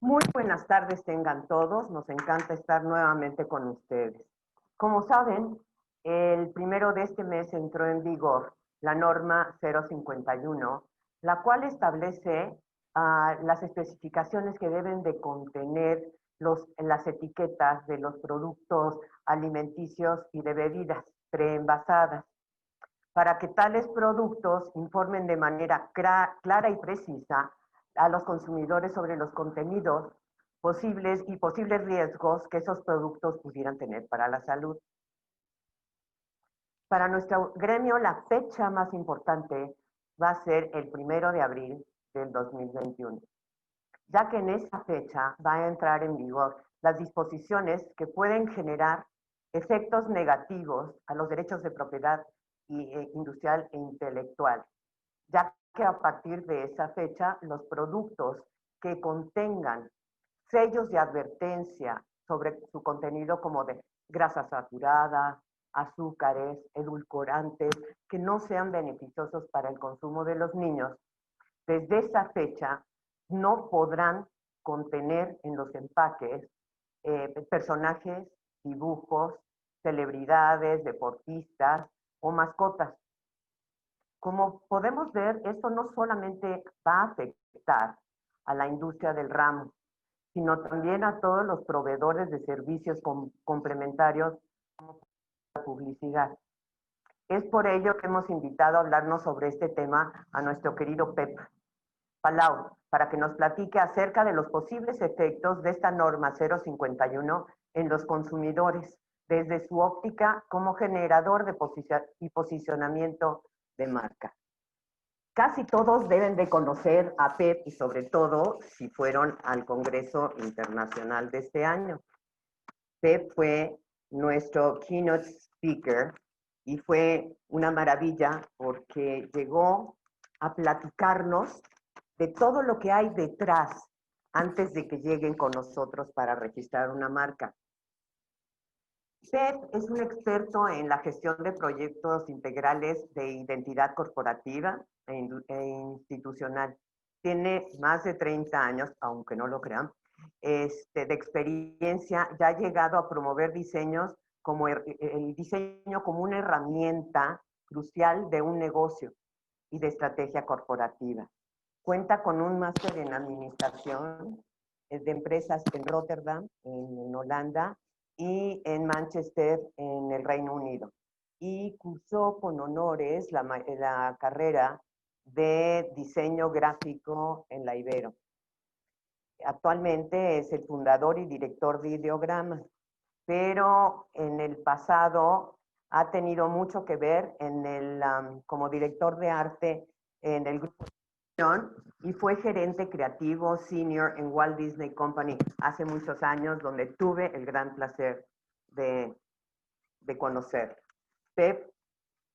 Muy buenas tardes tengan todos, nos encanta estar nuevamente con ustedes. Como saben, el primero de este mes entró en vigor la norma 051, la cual establece las especificaciones que deben de contener las etiquetas de los productos alimenticios y de bebidas preenvasadas, para que tales productos informen de manera clara y precisa a los consumidores sobre los contenidos posibles y posibles riesgos que esos productos pudieran tener para la salud. Para nuestro gremio, la fecha más importante va a ser el 1 de abril del 2021, ya que en esa fecha va a entrar en vigor las disposiciones que pueden generar efectos negativos a los derechos de propiedad industrial e intelectual, ya que a partir de esa fecha los productos que contengan sellos de advertencia sobre su contenido como de grasas saturadas, azúcares, edulcorantes, que no sean beneficiosos para el consumo de los niños, desde esa fecha no podrán contener en los empaques personajes, dibujos, celebridades, deportistas o mascotas. Como podemos ver, esto no solamente va a afectar a la industria del ramo, sino también a todos los proveedores de servicios complementarios como la publicidad. Es por ello que hemos invitado a hablarnos sobre este tema a nuestro querido Pep Palau, para que nos platique acerca de los posibles efectos de esta norma 051 en los consumidores, desde su óptica como generador de posicionamiento de marca. Casi todos deben de conocer a Pep y sobre todo si fueron al Congreso Internacional de este año. Pep fue nuestro keynote speaker y fue una maravilla porque llegó a platicarnos de todo lo que hay detrás antes de que lleguen con nosotros para registrar una marca. Pep es un experto en la gestión de proyectos integrales de identidad corporativa e institucional. Tiene más de 30 años, aunque no lo crean, de experiencia. Ya ha llegado a promover diseños como el diseño como una herramienta crucial de un negocio y de estrategia corporativa. Cuenta con un máster en administración de empresas en Rotterdam, en Holanda, y en Manchester, en el Reino Unido. Y cursó con honores la carrera de diseño gráfico en la Ibero. Actualmente es el fundador y director de Ideograma, pero en el pasado ha tenido mucho que ver como director de arte en el grupo y fue gerente creativo senior en Walt Disney Company hace muchos años, donde tuve el gran placer de conocer. Pep,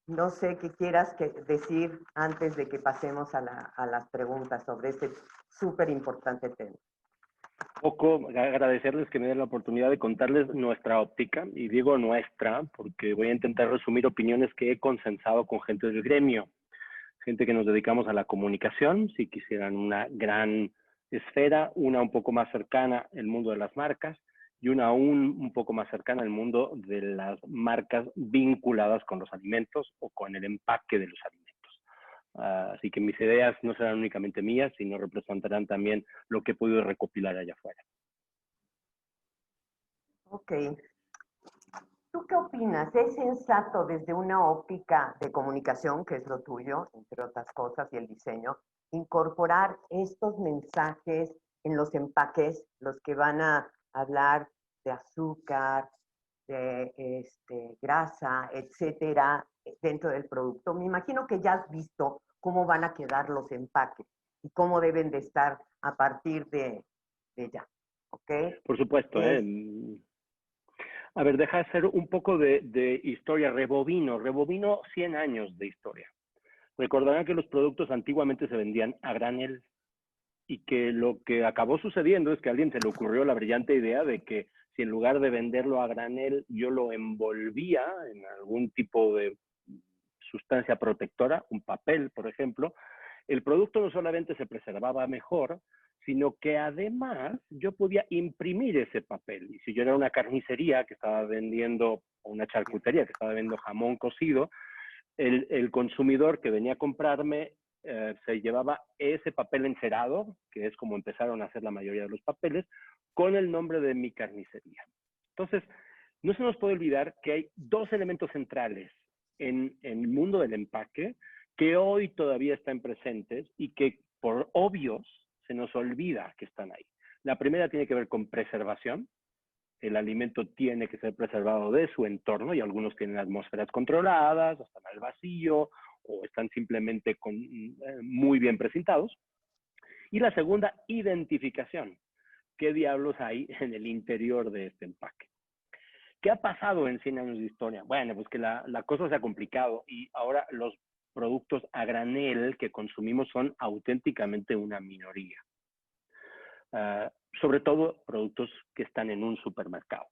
no sé qué quieras decir antes de que pasemos a las preguntas sobre este súper importante tema. Poco agradecerles que me den la oportunidad de contarles nuestra óptica, y digo nuestra porque voy a intentar resumir opiniones que he consensado con gente del gremio, gente que nos dedicamos a la comunicación, si quisieran una gran esfera, una un poco más cercana al mundo de las marcas y una aún un poco más cercana al mundo de las marcas vinculadas con los alimentos o con el empaque de los alimentos. Así que mis ideas no serán únicamente mías, sino representarán también lo que he podido recopilar allá afuera. Ok. ¿Tú qué opinas? ¿Es sensato desde una óptica de comunicación, que es lo tuyo, entre otras cosas, y el diseño, incorporar estos mensajes en los empaques, los que van a hablar de azúcar, de grasa, etcétera, dentro del producto? Me imagino que ya has visto cómo van a quedar los empaques y cómo deben de estar a partir de ya, ¿ok? Por supuesto, A ver, deja de hacer un poco de historia. Rebobino 100 años de historia. Recordarán que los productos antiguamente se vendían a granel y que lo que acabó sucediendo es que a alguien se le ocurrió la brillante idea de que si en lugar de venderlo a granel yo lo envolvía en algún tipo de sustancia protectora, un papel, por ejemplo, el producto no solamente se preservaba mejor, sino que además yo podía imprimir ese papel. Y si yo era una carnicería que estaba vendiendo, o una charcutería que estaba vendiendo jamón cocido, el consumidor que venía a comprarme se llevaba ese papel encerado, que es como empezaron a hacer la mayoría de los papeles, con el nombre de mi carnicería. Entonces, no se nos puede olvidar que hay dos elementos centrales en el mundo del empaque que hoy todavía están presentes y que por obvios se nos olvida que están ahí. La primera tiene que ver con preservación. El alimento tiene que ser preservado de su entorno y algunos tienen atmósferas controladas, están al vacío o están simplemente muy bien presentados. Y la segunda, identificación. ¿Qué diablos hay en el interior de este empaque? ¿Qué ha pasado en 100 años de historia? Bueno, pues que la cosa se ha complicado y ahora los productos a granel que consumimos son auténticamente una minoría. Sobre todo productos que están en un supermercado.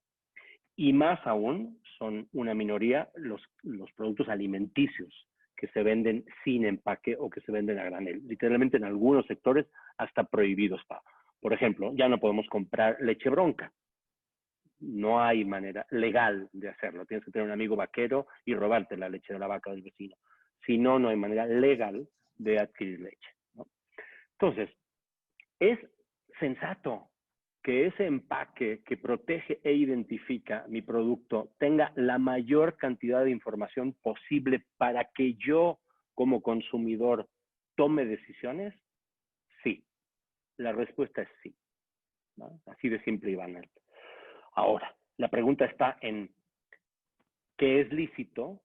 Y más aún son una minoría los productos alimenticios que se venden sin empaque o que se venden a granel. Literalmente en algunos sectores hasta prohibido está. Por ejemplo, ya no podemos comprar leche bronca. No hay manera legal de hacerlo. Tienes que tener un amigo vaquero y robarte la leche de la vaca del vecino. Si no, no hay manera legal de adquirir leche, ¿no? Entonces, es sensato que ese empaque que protege e identifica mi producto tenga la mayor cantidad de información posible para que yo, como consumidor, tome decisiones. Sí. La respuesta es sí, ¿no? Así de simple y banal. Ahora, la pregunta está en qué es lícito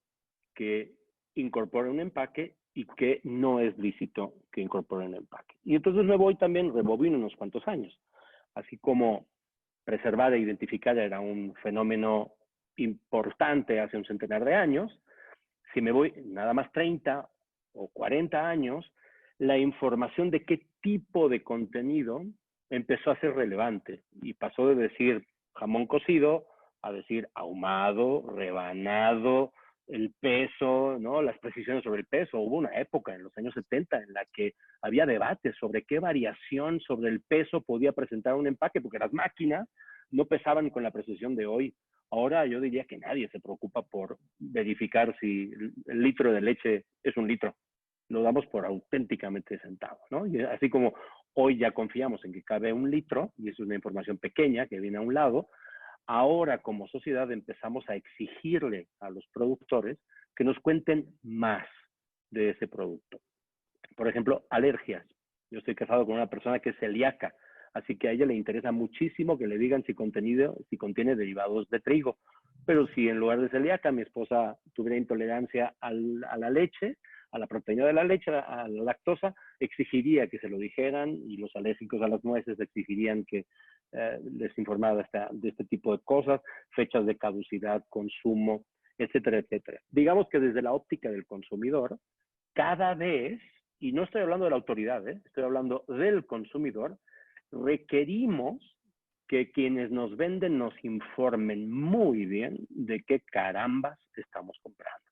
que incorpore un empaque y qué no es lícito que incorpore un empaque. Y entonces me voy también, rebobino unos cuantos años. Así como preservar e identificar era un fenómeno importante hace un centenar de años, si me voy nada más 30 o 40 años, la información de qué tipo de contenido empezó a ser relevante y pasó de decir jamón cocido a decir ahumado, rebanado, el peso, ¿no? Las precisiones sobre el peso. Hubo una época en los años 70 en la que había debates sobre qué variación sobre el peso podía presentar un empaque, porque las máquinas no pesaban con la precisión de hoy. Ahora yo diría que nadie se preocupa por verificar si el litro de leche es un litro. Lo damos por auténticamente sentado, ¿no? Y así como hoy ya confiamos en que cabe un litro, y es una información pequeña que viene a un lado, ahora como sociedad empezamos a exigirle a los productores que nos cuenten más de ese producto. Por ejemplo, alergias. Yo estoy casado con una persona que es celíaca, así que a ella le interesa muchísimo que le digan si contiene derivados de trigo. Pero si en lugar de celíaca mi esposa tuviera intolerancia a la leche, a la proteína de la leche, a la lactosa, exigiría que se lo dijeran, y los alérgicos a las nueces exigirían que les informara de este tipo de cosas, fechas de caducidad, consumo, etcétera, etcétera. Digamos que desde la óptica del consumidor, cada vez, y no estoy hablando de la autoridad, estoy hablando del consumidor, requerimos que quienes nos venden nos informen muy bien de qué carambas estamos comprando.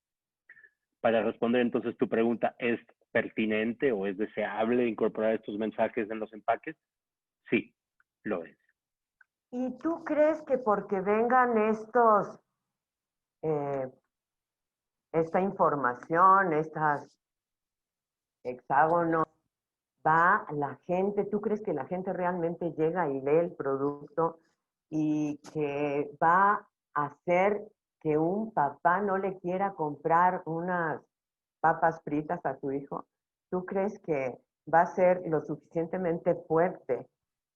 Para responder entonces tu pregunta, ¿es pertinente o es deseable incorporar estos mensajes en los empaques? Sí, lo es. ¿Y tú crees que porque vengan esta información, estas hexágonos, va la gente, tú crees que la gente realmente llega y lee el producto y que va a hacer que un papá no le quiera comprar unas papas fritas a su hijo? ¿Tú crees que va a ser lo suficientemente fuerte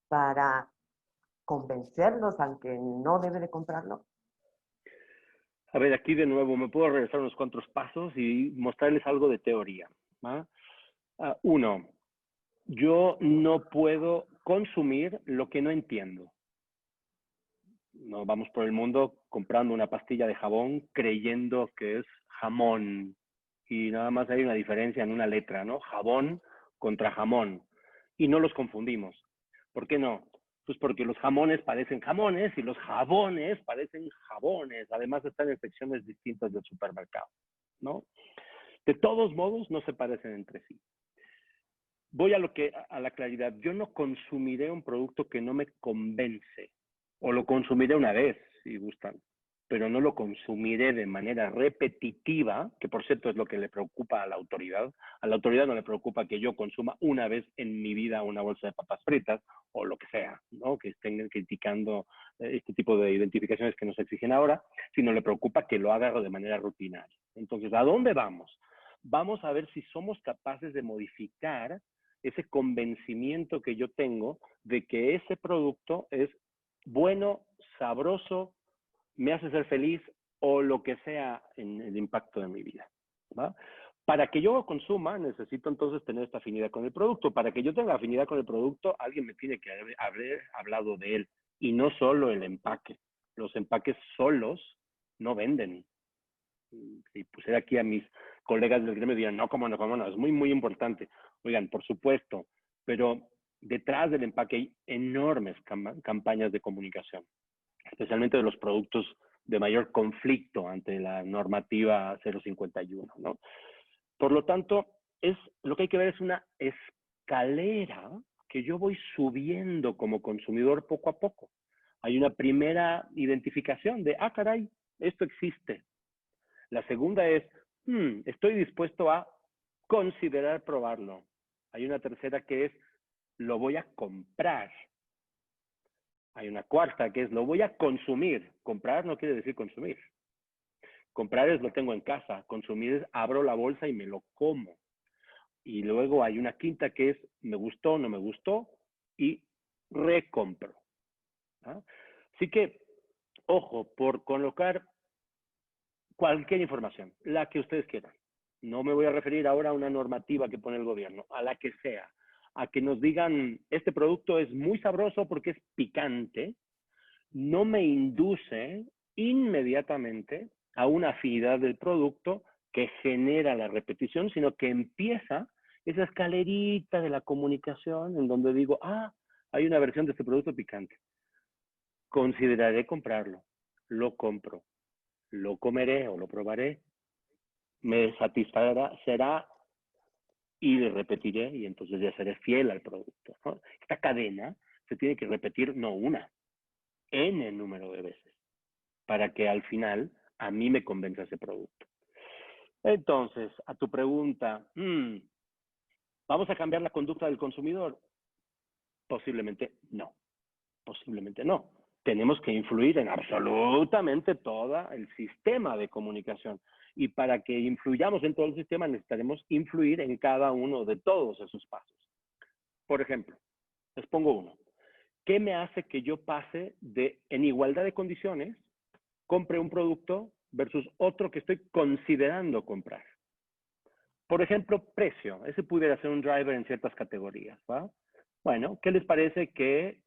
para convencerlos al que no debe de comprarlo? A ver, aquí de nuevo me puedo regresar unos cuantos pasos y mostrarles algo de teoría, ¿va? Uno, yo no puedo consumir lo que no entiendo. No vamos por el mundo comprando una pastilla de jabón creyendo que es jamón y nada más hay una diferencia en una letra, ¿no? Jabón contra jamón y no los confundimos. ¿Por qué no? Pues porque los jamones parecen jamones y los jabones parecen jabones. Además están en secciones distintas del supermercado, ¿no? De todos modos no se parecen entre sí. voy a la claridad. Yo no consumiré un producto que no me convence, o lo consumiré una vez, si gustan, pero no lo consumiré de manera repetitiva, que por cierto es lo que le preocupa a la autoridad. A la autoridad no le preocupa que yo consuma una vez en mi vida una bolsa de papas fritas o lo que sea, ¿no? Que estén criticando este tipo de identificaciones que nos exigen ahora, sino le preocupa que lo haga de manera rutinaria. Entonces, ¿a dónde vamos? Vamos a ver si somos capaces de modificar ese convencimiento que yo tengo de que ese producto es bueno, sabroso, me hace ser feliz o lo que sea en el impacto de mi vida. ¿Va? Para que yo consuma, necesito entonces tener esta afinidad con el producto. Para que yo tenga afinidad con el producto, alguien me tiene que haber hablado de él. Y no solo el empaque. Los empaques solos no venden. Si pusiera aquí a mis colegas del gremio, dirían, no, cómo no, es muy, muy importante. Oigan, por supuesto, pero detrás del empaque hay enormes campañas de comunicación, especialmente de los productos de mayor conflicto ante la normativa 051, ¿no? Por lo tanto, lo que hay que ver es una escalera que yo voy subiendo como consumidor poco a poco. Hay una primera identificación de, caray, esto existe. La segunda es, estoy dispuesto a considerar probarlo. Hay una tercera que es, lo voy a comprar. Hay una cuarta que es, lo voy a consumir. Comprar no quiere decir consumir. Comprar es lo tengo en casa. Consumir es, abro la bolsa y me lo como. Y luego hay una quinta que es, me gustó, no me gustó, y recompro. ¿Ah? Así que, ojo, por colocar cualquier información, la que ustedes quieran. No me voy a referir ahora a una normativa que pone el gobierno, a la que sea. A que nos digan, este producto es muy sabroso porque es picante, no me induce inmediatamente a una afinidad del producto que genera la repetición, sino que empieza esa escalerita de la comunicación en donde digo, hay una versión de este producto picante. Consideraré comprarlo, lo compro, lo comeré o lo probaré, me satisfará, será y le repetiré y entonces ya seré fiel al producto, ¿no? Esta cadena se tiene que repetir no una, n el número de veces, para que al final a mí me convenza ese producto. Entonces, a tu pregunta, ¿vamos a cambiar la conducta del consumidor? Posiblemente no, posiblemente no. Tenemos que influir en absolutamente todo el sistema de comunicación. Y para que influyamos en todo el sistema necesitaremos influir en cada uno de todos esos pasos. Por ejemplo, les pongo uno. ¿Qué me hace que yo pase de, en igualdad de condiciones, compre un producto versus otro que estoy considerando comprar? Por ejemplo, precio. Ese pudiera ser un driver en ciertas categorías, ¿va? Bueno, ¿qué les parece que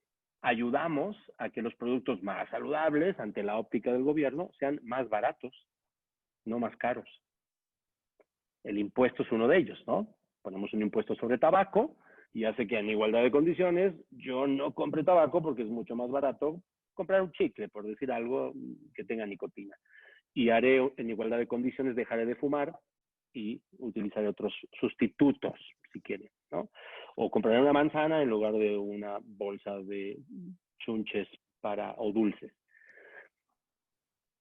ayudamos a que los productos más saludables, ante la óptica del gobierno, sean más baratos, no más caros? El impuesto es uno de ellos, ¿no? Ponemos un impuesto sobre tabaco y hace que en igualdad de condiciones yo no compre tabaco porque es mucho más barato comprar un chicle, por decir algo que tenga nicotina. Y haré en igualdad de condiciones, dejaré de fumar y utilizaré otros sustitutos, si quieren, ¿no? O compraré una manzana en lugar de una bolsa de chunches o dulces.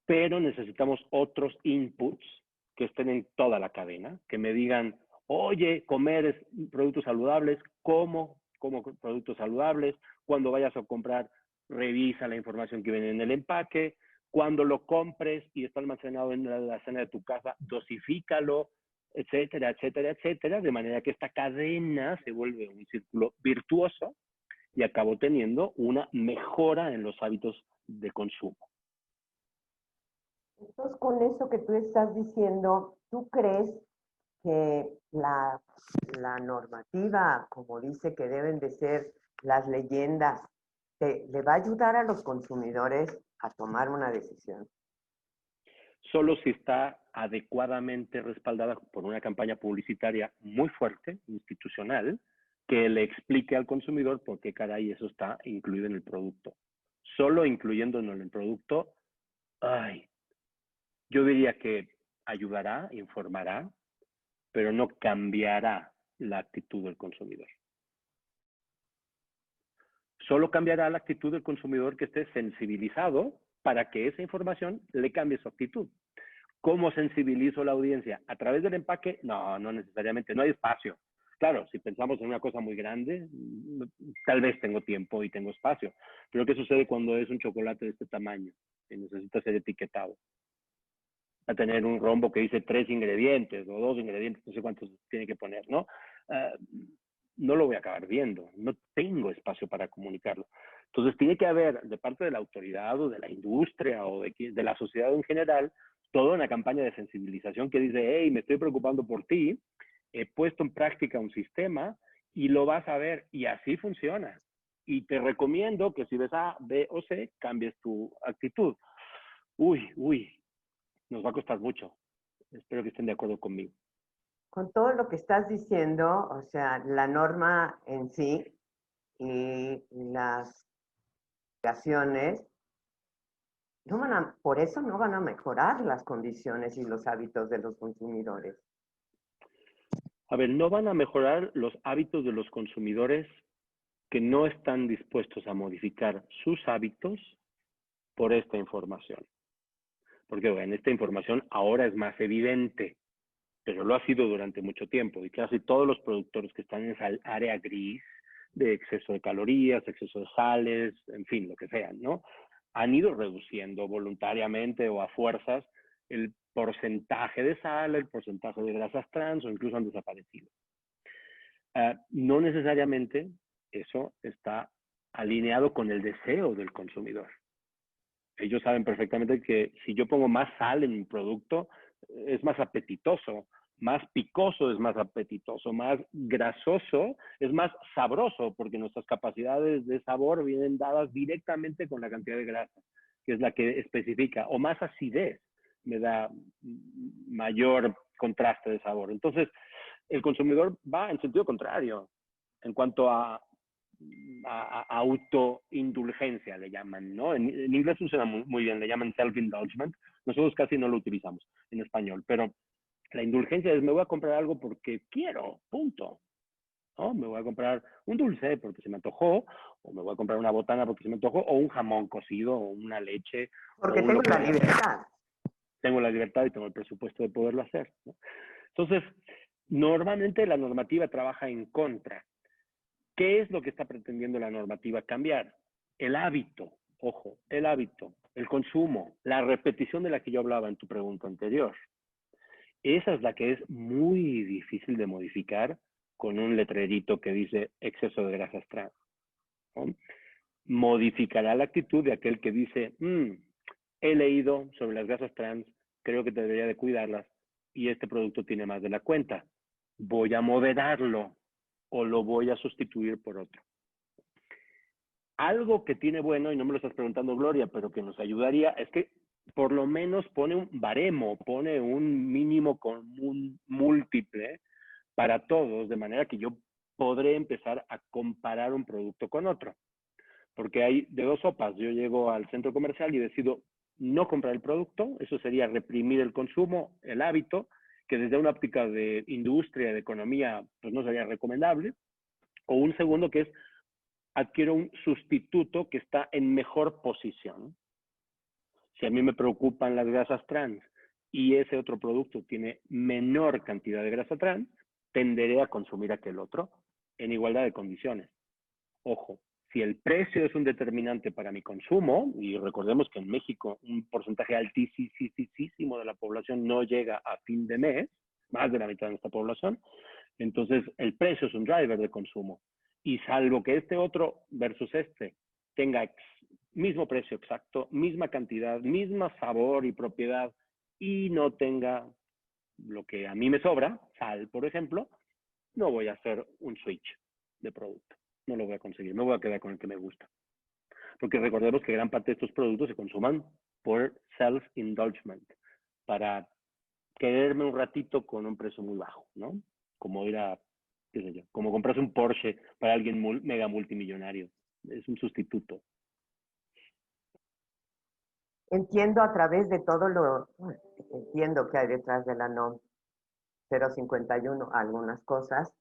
Pero necesitamos otros inputs que estén en toda la cadena, que me digan, oye, comer productos saludables, como productos saludables, cuando vayas a comprar, revisa la información que viene en el empaque, cuando lo compres y está almacenado en la alacena de tu casa, dosifícalo, etcétera, etcétera, etcétera, de manera que esta cadena se vuelve un círculo virtuoso y acabo teniendo una mejora en los hábitos de consumo. Entonces, con eso que tú estás diciendo, ¿tú crees que la normativa, como dice que deben de ser las leyendas, le va a ayudar a los consumidores a tomar una decisión? Solo si está adecuadamente respaldada por una campaña publicitaria muy fuerte, institucional, que le explique al consumidor por qué caray eso está incluido en el producto. Solo incluyéndolo en el producto, yo diría que ayudará, informará, pero no cambiará la actitud del consumidor. Solo cambiará la actitud del consumidor que esté sensibilizado para que esa información le cambie su actitud. ¿Cómo sensibilizo a la audiencia? ¿A través del empaque? No, no necesariamente, no hay espacio. Claro, si pensamos en una cosa muy grande, tal vez tengo tiempo y tengo espacio. Pero ¿qué sucede cuando es un chocolate de este tamaño? Que necesita ser etiquetado. Va a tener un rombo que dice 3 ingredientes o 2 ingredientes, no sé cuántos tiene que poner, ¿no? No lo voy a acabar viendo, no tengo espacio para comunicarlo. Entonces tiene que haber de parte de la autoridad o de la industria o de la sociedad en general toda una campaña de sensibilización que dice, hey, me estoy preocupando por ti, he puesto en práctica un sistema y lo vas a ver y así funciona. Y te recomiendo que si ves A, B o C, cambies tu actitud. Uy, nos va a costar mucho. Espero que estén de acuerdo conmigo. Con todo lo que estás diciendo, o sea, la norma en sí y las obligaciones, por eso no van a mejorar las condiciones y los hábitos de los consumidores. A ver, no van a mejorar los hábitos de los consumidores que no están dispuestos a modificar sus hábitos por esta información. Porque bueno, esta información ahora es más evidente, pero lo ha sido durante mucho tiempo. Y casi todos los productores que están en esa área gris de exceso de calorías, exceso de sales, en fin, lo que sea, ¿no? Han ido reduciendo voluntariamente o a fuerzas el porcentaje de sal, el porcentaje de grasas trans o incluso han desaparecido. No necesariamente eso está alineado con el deseo del consumidor. Ellos saben perfectamente que si yo pongo más sal en mi producto, es más apetitoso, más picoso es más apetitoso, más grasoso es más sabroso, porque nuestras capacidades de sabor vienen dadas directamente con la cantidad de grasa, que es la que especifica, o más acidez me da mayor contraste de sabor. Entonces, el consumidor va en sentido contrario en cuanto a autoindulgencia, le llaman, ¿no? En inglés funciona muy bien, le llaman self-indulgement. Nosotros casi no lo utilizamos en español, pero la indulgencia es me voy a comprar algo porque quiero, punto. ¿No? Me voy a comprar un dulce porque se me antojó, o me voy a comprar una botana porque se me antojó, o un jamón cocido, o una leche. Porque tengo la libertad. Tengo la libertad y tengo el presupuesto de poderlo hacer, ¿no? Entonces, normalmente la normativa trabaja en contra. ¿Qué es lo que está pretendiendo la normativa cambiar? El hábito, ojo, el hábito, el consumo, la repetición de la que yo hablaba en tu pregunta anterior. Esa es la que es muy difícil de modificar con un letrerito que dice exceso de grasas trans, ¿no? Modificará la actitud de aquel que dice, he leído sobre las grasas trans, creo que debería de cuidarlas y este producto tiene más de la cuenta. Voy a moderarlo o lo voy a sustituir por otro. Algo que tiene bueno, y no me lo estás preguntando, Gloria, pero que nos ayudaría, es que por lo menos pone un baremo, pone un mínimo común múltiple para todos, de manera que yo podré empezar a comparar un producto con otro. Porque hay de dos sopas. Yo llego al centro comercial y decido no comprar el producto, eso sería reprimir el consumo, el hábito, que desde una óptica de industria, de economía, pues no sería recomendable. O un segundo que es adquiero un sustituto que está en mejor posición. Si a mí me preocupan las grasas trans y ese otro producto tiene menor cantidad de grasa trans, tenderé a consumir aquel otro en igualdad de condiciones. Ojo, si el precio es un determinante para mi consumo, y recordemos que en México un porcentaje altísimo de la población no llega a fin de mes, más de la mitad de nuestra población, entonces el precio es un driver de consumo. Y salvo que este otro versus este tenga mismo precio exacto, misma cantidad, misma sabor y propiedad, y no tenga lo que a mí me sobra, sal, por ejemplo, no voy a hacer un switch de producto. No lo voy a conseguir, me voy a quedar con el que me gusta. Porque recordemos que gran parte de estos productos se consuman por self-indulgement, para quererme un ratito con un precio muy bajo, ¿no? Como ir a, qué sé yo, como comprarse un Porsche para alguien mega multimillonario. Es un sustituto. Entiendo a través de todo entiendo que hay detrás de la NOM 051 algunas cosas,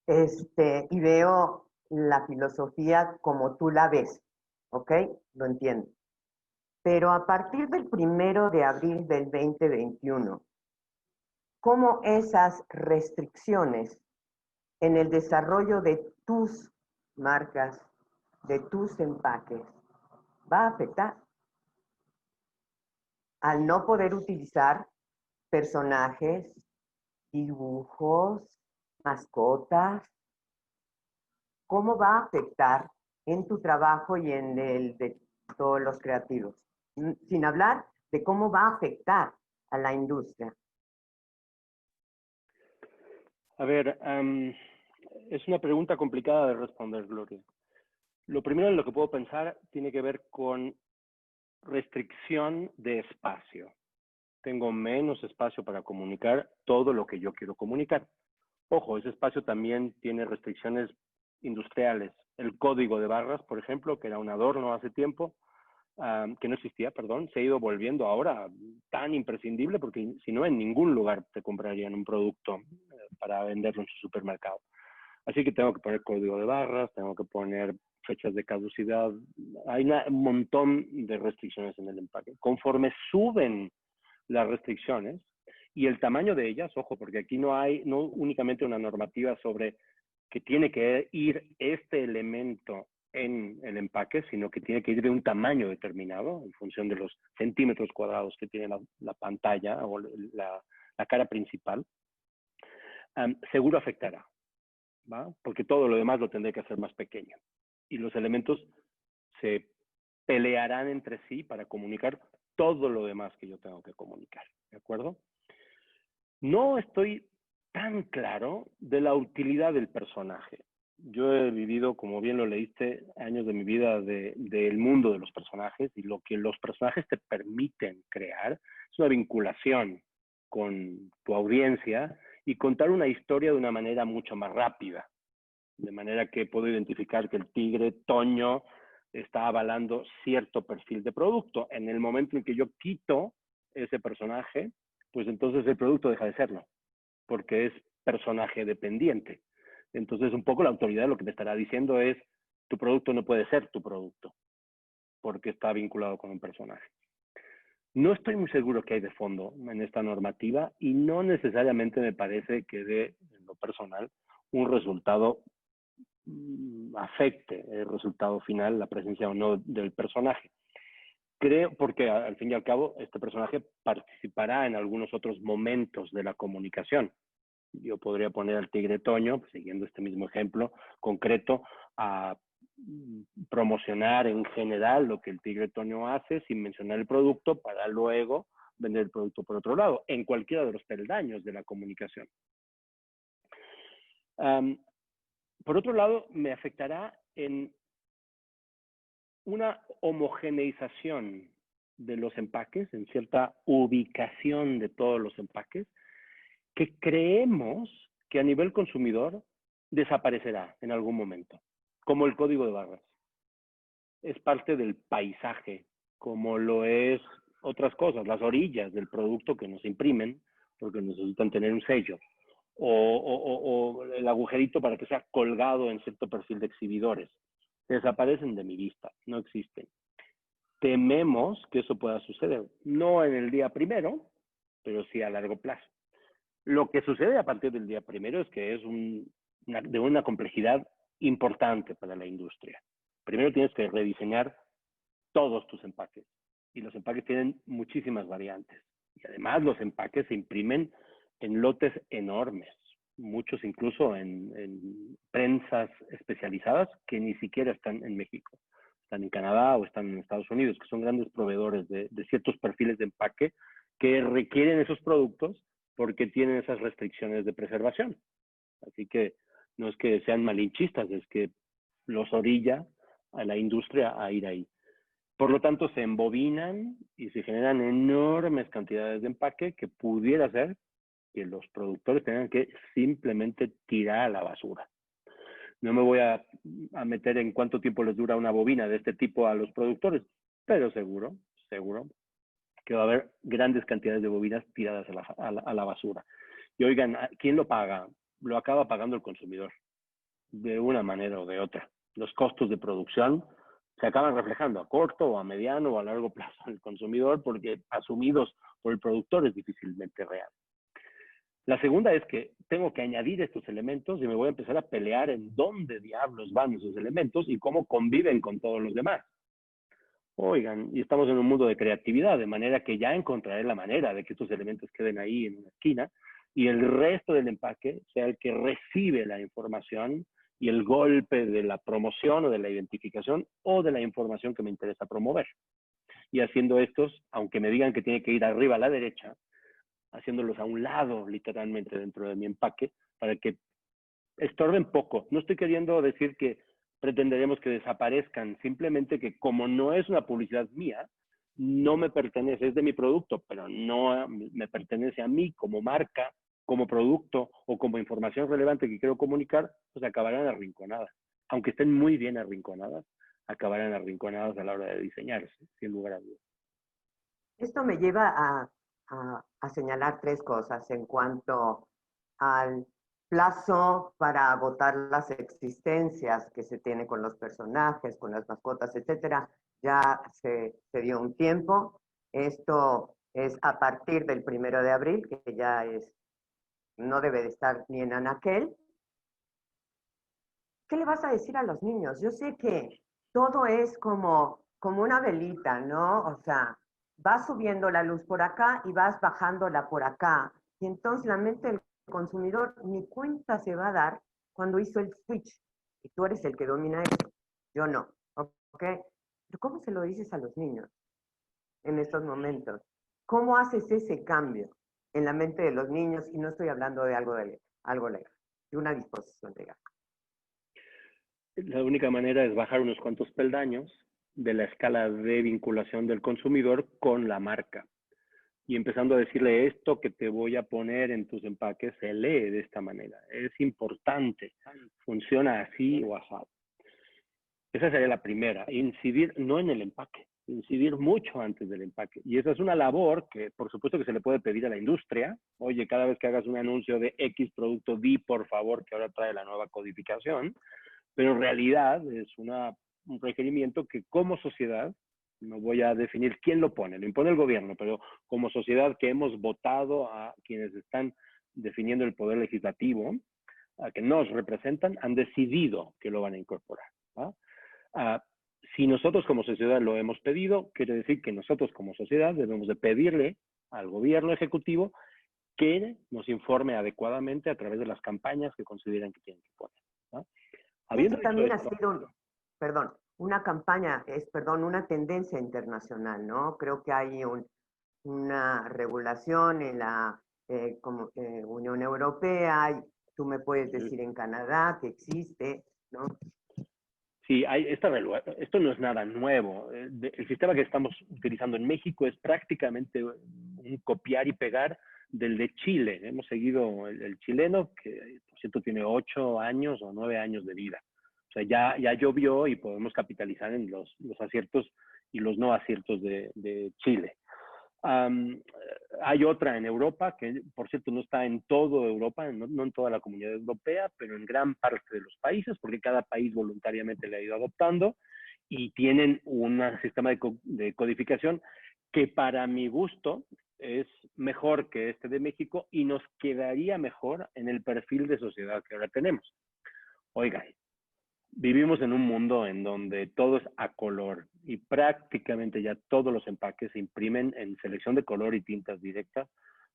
Y veo la filosofía como tú la ves, ¿ok? Lo entiendo. Pero a partir del 1 de abril del 2021, ¿cómo esas restricciones en el desarrollo de tus marcas, de tus empaques, va a afectar al no poder utilizar personajes, dibujos, mascotas? ¿Cómo va a afectar en tu trabajo y en el de todos los creativos? Sin hablar de cómo va a afectar a la industria. A ver, es una pregunta complicada de responder, Gloria. Lo primero en lo que puedo pensar tiene que ver con restricción de espacio. Tengo menos espacio para comunicar todo lo que yo quiero comunicar. Ojo, ese espacio también tiene restricciones industriales. El código de barras, por ejemplo, que era un adorno hace tiempo, que no existía, perdón, se ha ido volviendo ahora tan imprescindible porque si no, en ningún lugar te comprarían un producto para venderlo en su supermercado. Así que tengo que poner código de barras, tengo que poner fechas de caducidad. Hay un montón de restricciones en el empaque. Conforme suben las restricciones y el tamaño de ellas, ojo, porque aquí no hay no únicamente una normativa sobre que tiene que ir este elemento en el empaque, sino que tiene que ir de un tamaño determinado en función de los centímetros cuadrados que tiene la pantalla o la cara principal, seguro afectará, ¿va? Porque todo lo demás lo tendré que hacer más pequeño. Y los elementos se pelearán entre sí para comunicar todo lo demás que yo tengo que comunicar, ¿de acuerdo? No estoy tan claro de la utilidad del personaje. Yo he vivido, como bien lo leíste, años de mi vida del mundo de los personajes, y lo que los personajes te permiten crear es una vinculación con tu audiencia y contar una historia de una manera mucho más rápida. De manera que puedo identificar que el tigre Toño está avalando cierto perfil de producto. En el momento en que yo quito ese personaje, pues entonces el producto deja de serlo, porque es personaje dependiente. Entonces, un poco la autoridad lo que me estará diciendo es, tu producto no puede ser tu producto, porque está vinculado con un personaje. No estoy muy seguro qué hay de fondo en esta normativa y no necesariamente me parece que dé, en lo personal, un resultado afecte el resultado final, la presencia o no del personaje. Creo, porque al fin y al cabo, este personaje participará en algunos otros momentos de la comunicación. Yo podría poner al tigre Toño, siguiendo este mismo ejemplo concreto, a promocionar en general lo que el tigre Toño hace sin mencionar el producto para luego vender el producto por otro lado, en cualquiera de los peldaños de la comunicación. Por otro lado, me afectará en una homogeneización de los empaques, en cierta ubicación de todos los empaques, que creemos que a nivel consumidor desaparecerá en algún momento, como el código de barras. Es parte del paisaje, como lo es otras cosas, las orillas del producto que nos imprimen, porque necesitan tener un sello, o el agujerito para que sea colgado en cierto perfil de exhibidores. Desaparecen de mi vista, no existen. Tememos que eso pueda suceder, no en el día primero, pero sí a largo plazo. Lo que sucede a partir del día primero es que es de una complejidad importante para la industria. Primero tienes que rediseñar todos tus empaques, y los empaques tienen muchísimas variantes. Y además los empaques se imprimen en lotes enormes, muchos incluso en prensas especializadas que ni siquiera están en México. Están en Canadá o están en Estados Unidos, que son grandes proveedores de ciertos perfiles de empaque que requieren esos productos porque tienen esas restricciones de preservación. Así que no es que sean malinchistas, es que los orilla a la industria a ir ahí. Por lo tanto, se embobinan y se generan enormes cantidades de empaque que pudiera ser que los productores tengan que simplemente tirar a la basura. No me voy a meter en cuánto tiempo les dura una bobina de este tipo a los productores, pero seguro que va a haber grandes cantidades de bobinas tiradas a la basura. Y oigan, ¿quién lo paga? Lo acaba pagando el consumidor. de una manera o de otra. Los costos de producción se acaban reflejando a corto o a mediano o a largo plazo en el consumidor porque asumidos por el productor es difícilmente real. La segunda es que tengo que añadir estos elementos y me voy a empezar a pelear en dónde diablos van esos elementos y cómo conviven con todos los demás. Oigan, y estamos en un mundo de creatividad, de manera que ya encontraré la manera de que estos elementos queden ahí en una esquina y el resto del empaque sea el que recibe la información y el golpe de la promoción o de la identificación o de la información que me interesa promover. Y haciendo estos, aunque me digan que tiene que ir arriba a la derecha, haciéndolos a un lado, literalmente, dentro de mi empaque, para que estorben poco. No estoy queriendo decir que pretenderemos que desaparezcan, simplemente que como no es una publicidad mía, no me pertenece, es de mi producto, pero no me pertenece a mí como marca, como producto o como información relevante que quiero comunicar, pues acabarán arrinconadas. Aunque estén muy bien arrinconadas, acabarán arrinconadas a la hora de diseñarse, sin lugar a dudas. Esto me lleva a señalar tres cosas en cuanto al plazo para agotar las existencias que se tiene con los personajes, con las mascotas, etcétera. Ya se dio un tiempo. Esto es a partir del 1 de abril, que ya no debe de estar ni en anaquel. ¿Qué le vas a decir a los niños? Yo sé que todo es como una velita, ¿no? O sea, vas subiendo la luz por acá y vas bajándola por acá. Y entonces la mente del consumidor ni cuenta se va a dar cuando hizo el switch. Y tú eres el que domina eso. Yo no. ¿Ok? Pero ¿cómo se lo dices a los niños en estos momentos? ¿Cómo haces ese cambio en la mente de los niños? Y no estoy hablando de algo legal, de una disposición legal. La única manera es bajar unos cuantos peldaños de la escala de vinculación del consumidor con la marca. Y empezando a decirle esto que te voy a poner en tus empaques se lee de esta manera. Es importante. Funciona así o así. Esa sería la primera. Incidir no en el empaque, incidir mucho antes del empaque. Y esa es una labor que, por supuesto, que se le puede pedir a la industria. Oye, cada vez que hagas un anuncio de X producto, di por favor que ahora trae la nueva codificación. Pero en realidad es un requerimiento que como sociedad, no voy a definir quién lo impone el gobierno, pero como sociedad que hemos votado a quienes están definiendo el poder legislativo, a que nos representan, han decidido que lo van a incorporar. ¿Va? Si nosotros como sociedad lo hemos pedido, quiere decir que nosotros como sociedad debemos de pedirle al gobierno ejecutivo que nos informe adecuadamente a través de las campañas que consideran que tienen que poner. ¿Va? Esto también ha sido, una campaña, una tendencia internacional, ¿no? Creo que hay una regulación en la Unión Europea, y tú me puedes decir en Canadá que existe, ¿no? Sí, esto no es nada nuevo. El sistema que estamos utilizando en México es prácticamente un copiar y pegar del de Chile. Hemos seguido el chileno, que por cierto tiene 8 años o 9 años de vida. O sea, ya llovió y podemos capitalizar en los aciertos y los no aciertos de Chile. Hay otra en Europa, que por cierto no está en toda Europa, no en toda la comunidad europea, pero en gran parte de los países, porque cada país voluntariamente le ha ido adoptando y tienen un sistema de codificación que para mi gusto es mejor que este de México y nos quedaría mejor en el perfil de sociedad que ahora tenemos. Oigan, vivimos en un mundo en donde todo es a color y prácticamente ya todos los empaques se imprimen en selección de color y tintas directas,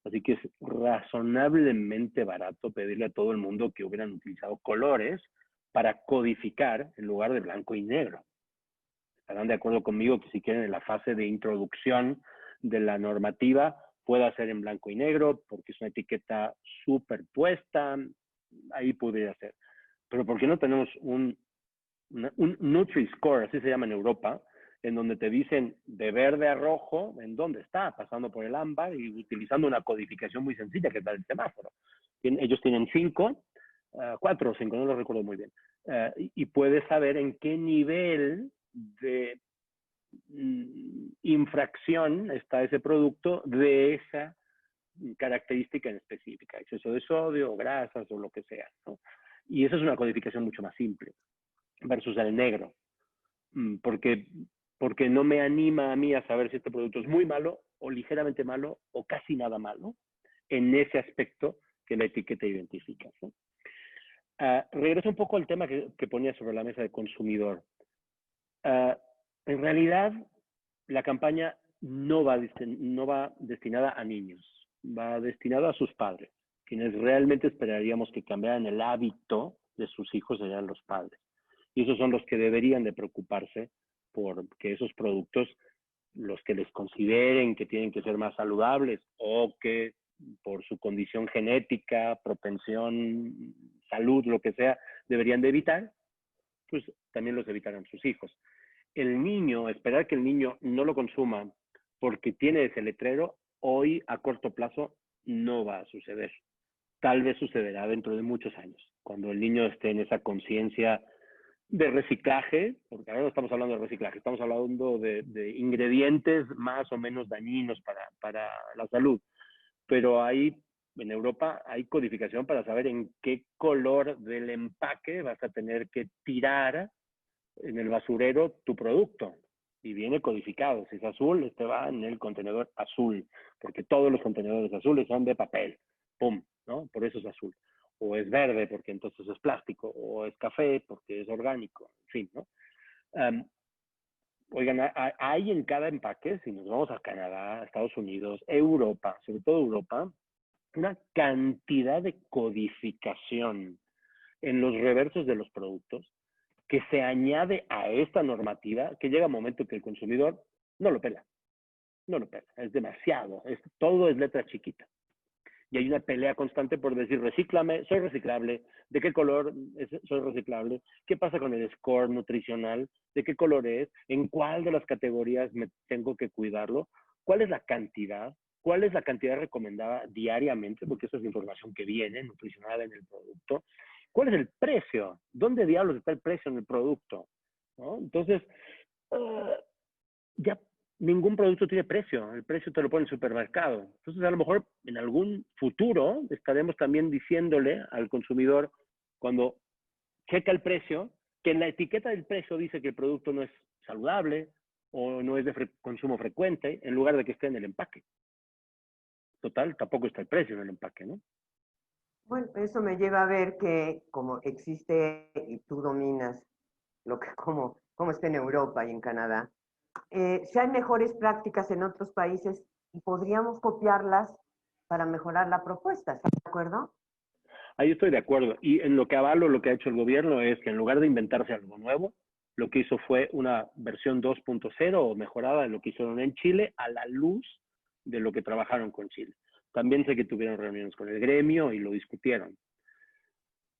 así que es razonablemente barato pedirle a todo el mundo que hubieran utilizado colores para codificar en lugar de blanco y negro. Estarán de acuerdo conmigo que si quieren en la fase de introducción de la normativa pueda ser en blanco y negro porque es una etiqueta superpuesta, ahí podría ser. Pero ¿por qué no tenemos un Nutri-Score, así se llama en Europa, en donde te dicen de verde a rojo en dónde está, pasando por el ámbar y utilizando una codificación muy sencilla que es la del semáforo. Ellos tienen 4 o 5, no lo recuerdo muy bien, y puedes saber en qué nivel de infracción está ese producto de esa característica en específica, exceso de sodio, grasas o lo que sea, ¿no? Y esa es una codificación mucho más simple versus el negro. Porque no me anima a mí a saber si este producto es muy malo o ligeramente malo o casi nada malo en ese aspecto que la etiqueta identifica, ¿no? Regreso un poco al tema que ponía sobre la mesa de consumidor. En realidad, la campaña no va destinada a niños, va destinada a sus padres. Quienes realmente esperaríamos que cambiaran el hábito de sus hijos serían los padres. Y esos son los que deberían de preocuparse por que esos productos, los que les consideren que tienen que ser más saludables o que por su condición genética, propensión, salud, lo que sea, deberían de evitar, pues también los evitarán sus hijos. El niño, esperar que el niño no lo consuma porque tiene ese letrero, hoy a corto plazo no va a suceder. Tal vez sucederá dentro de muchos años, cuando el niño esté en esa conciencia de reciclaje, porque ahora no estamos hablando de reciclaje, estamos hablando de ingredientes más o menos dañinos para la salud. Pero hay, en Europa, hay codificación para saber en qué color del empaque vas a tener que tirar en el basurero tu producto. Y viene codificado. Si es azul, este va en el contenedor azul, porque todos los contenedores azules son de papel. ¡Pum! ¿No? Por eso es azul. O es verde, porque entonces es plástico. O es café, porque es orgánico. En fin, ¿no? Oigan, hay en cada empaque, si nos vamos a Canadá, Estados Unidos, Europa, sobre todo Europa, una cantidad de codificación en los reversos de los productos que se añade a esta normativa que llega un momento que el consumidor no lo pela. No lo pela, es demasiado. Todo es letra chiquita. Y hay una pelea constante por decir, recíclame, soy reciclable, ¿de qué color soy reciclable? ¿Qué pasa con el score nutricional? ¿De qué color es? ¿En cuál de las categorías me tengo que cuidarlo? ¿Cuál es la cantidad? ¿Cuál es la cantidad recomendada diariamente? Porque esa es la información que viene nutricional en el producto. ¿Cuál es el precio? ¿Dónde diablos está el precio en el producto? ¿No? Entonces, ya ningún producto tiene precio, el precio te lo pone el supermercado. Entonces, a lo mejor en algún futuro estaremos también diciéndole al consumidor, cuando checa el precio, que en la etiqueta del precio dice que el producto no es saludable o no es de consumo frecuente, en lugar de que esté en el empaque. Total, tampoco está el precio en el empaque, ¿no? Bueno, eso me lleva a ver que como existe y tú dominas lo que como está en Europa y en Canadá, si hay mejores prácticas en otros países y podríamos copiarlas para mejorar la propuesta, ¿estás de acuerdo? Ahí estoy de acuerdo. Y en lo que avalo lo que ha hecho el gobierno es que en lugar de inventarse algo nuevo, lo que hizo fue una versión 2.0 o mejorada de lo que hicieron en Chile a la luz de lo que trabajaron con Chile. También sé que tuvieron reuniones con el gremio y lo discutieron.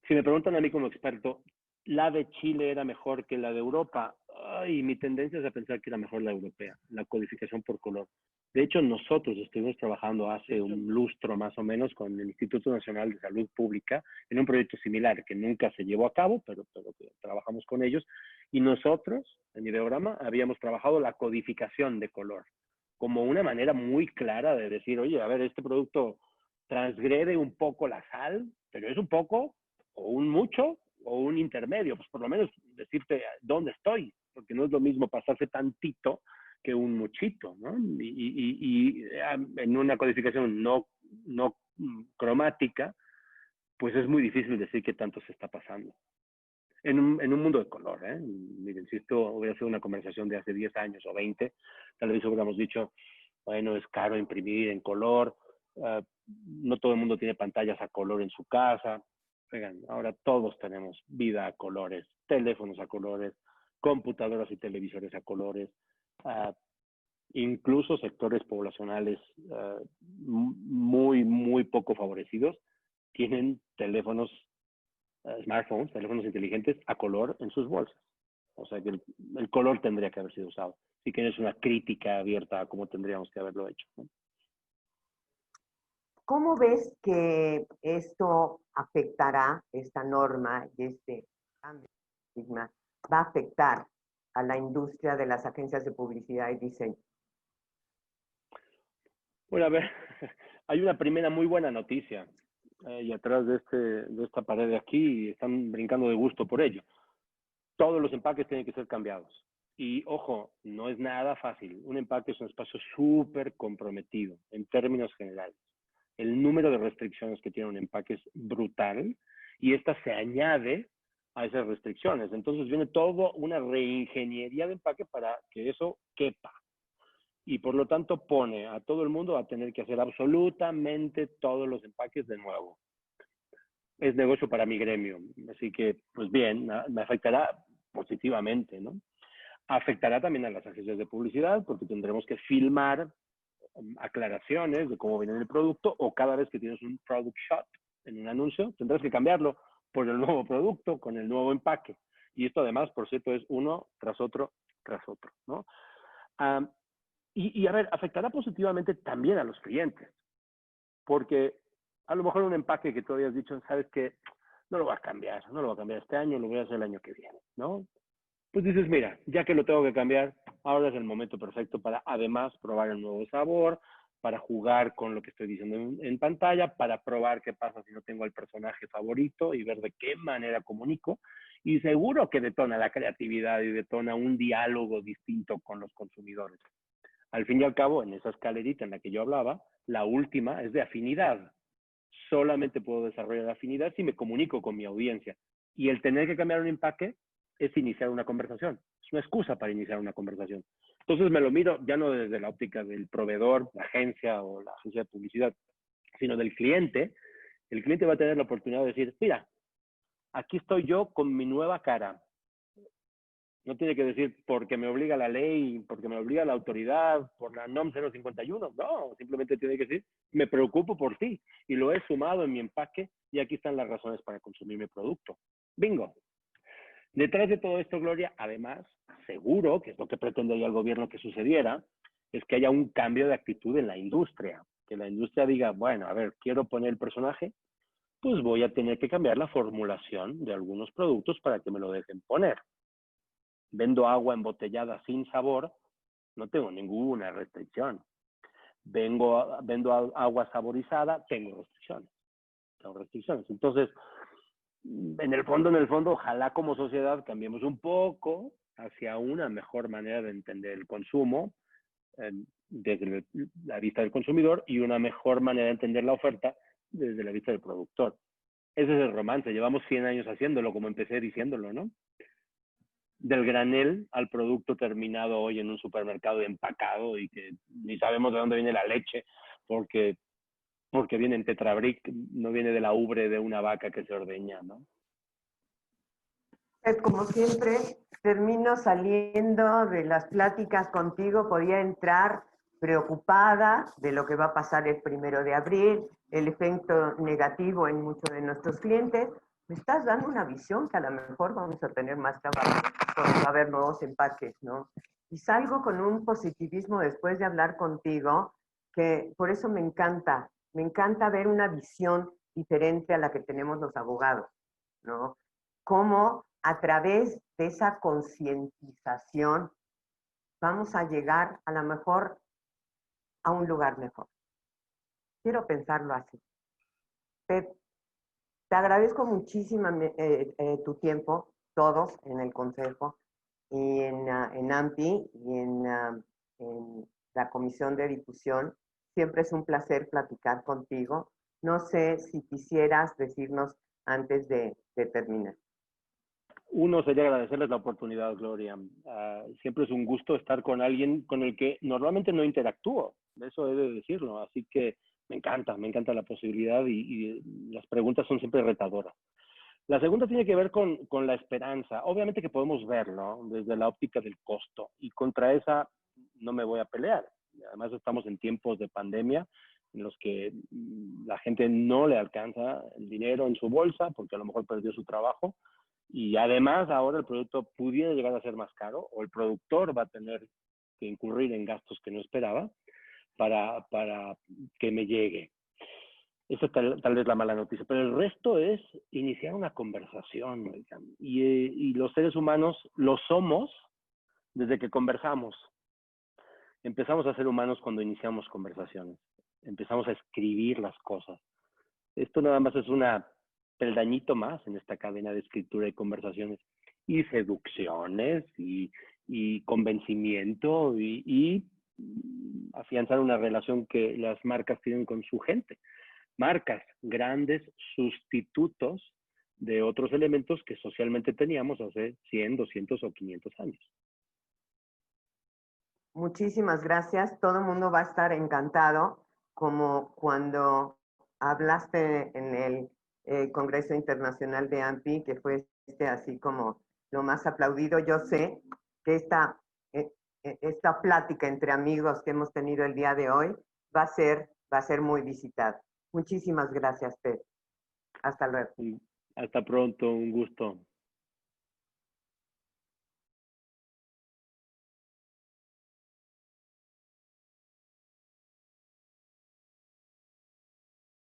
Si me preguntan a mí como experto, ¿la de Chile era mejor que la de Europa? Ay, mi tendencia es a pensar que era mejor la europea, la codificación por color. De hecho, nosotros estuvimos trabajando hace un lustro más o menos con el Instituto Nacional de Salud Pública en un proyecto similar que nunca se llevó a cabo, pero trabajamos con ellos. Y nosotros, en Ideograma, habíamos trabajado la codificación de color como una manera muy clara de decir, oye, a ver, este producto transgrede un poco la sal, pero es un poco, o un mucho, o un intermedio. Pues por lo menos decirte dónde estoy, porque no es lo mismo pasarse tantito que un muchito, ¿no? Y en una codificación no cromática, pues es muy difícil decir qué tanto se está pasando. En un mundo de color, ¿eh? Miren, si esto hubiera sido una conversación de hace 10 años o 20, tal vez hubiéramos dicho, bueno, es caro imprimir en color, no todo el mundo tiene pantallas a color en su casa. Oigan, ahora todos tenemos vida a colores, teléfonos a colores, computadoras y televisores a colores, incluso sectores poblacionales muy poco favorecidos tienen teléfonos, smartphones, teléfonos inteligentes a color en sus bolsas. O sea que el color tendría que haber sido usado. Así que es una crítica abierta a cómo tendríamos que haberlo hecho, ¿no? ¿Cómo ves que esto afectará, esta norma y este cambio de estigma, va a afectar a la industria de las agencias de publicidad y diseño? Bueno, a ver, hay una primera muy buena noticia. y atrás de esta pared de aquí y están brincando de gusto por ello. Todos los empaques tienen que ser cambiados. Y ojo, no es nada fácil. Un empaque es un espacio súper comprometido en términos generales. El número de restricciones que tiene un empaque es brutal y esta se añade a esas restricciones. Entonces viene todo una reingeniería de empaque para que eso quepa. Y por lo tanto pone a todo el mundo a tener que hacer absolutamente todos los empaques de nuevo. Es negocio para mi gremio. Así que, pues bien, me afectará positivamente, ¿no? Afectará también a las agencias de publicidad porque tendremos que filmar aclaraciones de cómo viene el producto o cada vez que tienes un product shot en un anuncio, tendrás que cambiarlo por el nuevo producto con el nuevo empaque. Y esto además, por cierto, es uno tras otro, ¿no? Y a ver, afectará positivamente también a los clientes, porque a lo mejor un empaque que tú habías dicho, sabes que no lo va a cambiar, no lo va a cambiar este año, lo voy a hacer el año que viene, ¿no? Pues dices, mira, ya que lo tengo que cambiar, ahora es el momento perfecto para además probar el nuevo sabor, para jugar con lo que estoy diciendo en pantalla, para probar qué pasa si no tengo al personaje favorito y ver de qué manera comunico. Y seguro que detona la creatividad y detona un diálogo distinto con los consumidores. Al fin y al cabo, en esa escalerita en la que yo hablaba, la última es de afinidad. Solamente puedo desarrollar afinidad si me comunico con mi audiencia. Y el tener que cambiar un empaque es iniciar una conversación. Es una excusa para iniciar una conversación. Entonces me lo miro ya no desde la óptica del proveedor, la agencia o la agencia de publicidad, sino del cliente. El cliente va a tener la oportunidad de decir, mira, aquí estoy yo con mi nueva cara. No tiene que decir porque me obliga la ley, porque me obliga la autoridad, por la NOM 051. No, simplemente tiene que decir, me preocupo por ti y lo he sumado en mi empaque y aquí están las razones para consumir mi producto. Bingo. Detrás de todo esto, Gloria, además, seguro, que es lo que pretendería el gobierno que sucediera, es que haya un cambio de actitud en la industria. Que la industria diga, bueno, a ver, quiero poner el personaje, pues voy a tener que cambiar la formulación de algunos productos para que me lo dejen poner. Vendo agua embotellada sin sabor, no tengo ninguna restricción. Vendo agua saborizada, tengo restricciones. Entonces, en el fondo, ojalá como sociedad cambiemos un poco hacia una mejor manera de entender el consumo desde la vista del consumidor y una mejor manera de entender la oferta desde la vista del productor. Ese es el romance. Llevamos 100 años haciéndolo, como empecé diciéndolo, ¿no? Del granel al producto terminado hoy en un supermercado empacado y que ni sabemos de dónde viene la leche porque viene en Tetrabric, no viene de la ubre de una vaca que se ordeña, ¿no? Como siempre, termino saliendo de las pláticas contigo, podía entrar preocupada de lo que va a pasar el 1 de abril, el efecto negativo en muchos de nuestros clientes. Me estás dando una visión que a lo mejor vamos a tener más trabajo cuando va a haber nuevos empaques, ¿no? Y salgo con un positivismo después de hablar contigo, que por eso me encanta ver una visión diferente a la que tenemos los abogados, ¿no? Cómo a través de esa concientización vamos a llegar a lo mejor a un lugar mejor. Quiero pensarlo así. Pep, te agradezco muchísimo tu tiempo, todos en el Consejo y en AMPI y en la Comisión de Difusión. Siempre es un placer platicar contigo. No sé si quisieras decirnos antes de terminar. Uno sería agradecerles la oportunidad, Gloria. Siempre es un gusto estar con alguien con el que normalmente no interactúo, eso he de decirlo, así que me encanta la posibilidad y las preguntas son siempre retadoras. La segunda tiene que ver con la esperanza. Obviamente que podemos verlo desde la óptica del costo y contra esa no me voy a pelear. Además estamos en tiempos de pandemia en los que la gente no le alcanza el dinero en su bolsa porque a lo mejor perdió su trabajo y además ahora el producto pudiera llegar a ser más caro o el productor va a tener que incurrir en gastos que no esperaba para que me llegue. Eso tal vez la mala noticia, pero el resto es iniciar una conversación. Y los seres humanos lo somos desde que conversamos. Empezamos a ser humanos cuando iniciamos conversaciones. Empezamos a escribir las cosas. Esto nada más es una peldañito más en esta cadena de escritura y conversaciones y seducciones y convencimiento y afianzar una relación que las marcas tienen con su gente. Marcas, grandes sustitutos de otros elementos que socialmente teníamos hace 100, 200 o 500 años. Muchísimas gracias. Todo el mundo va a estar encantado, como cuando hablaste en el Congreso Internacional de AMPI, que fue así como lo más aplaudido. Yo sé que esta plática entre amigos que hemos tenido el día de hoy va a ser muy visitada. Muchísimas gracias, Pedro. Hasta luego. Hasta pronto, un gusto.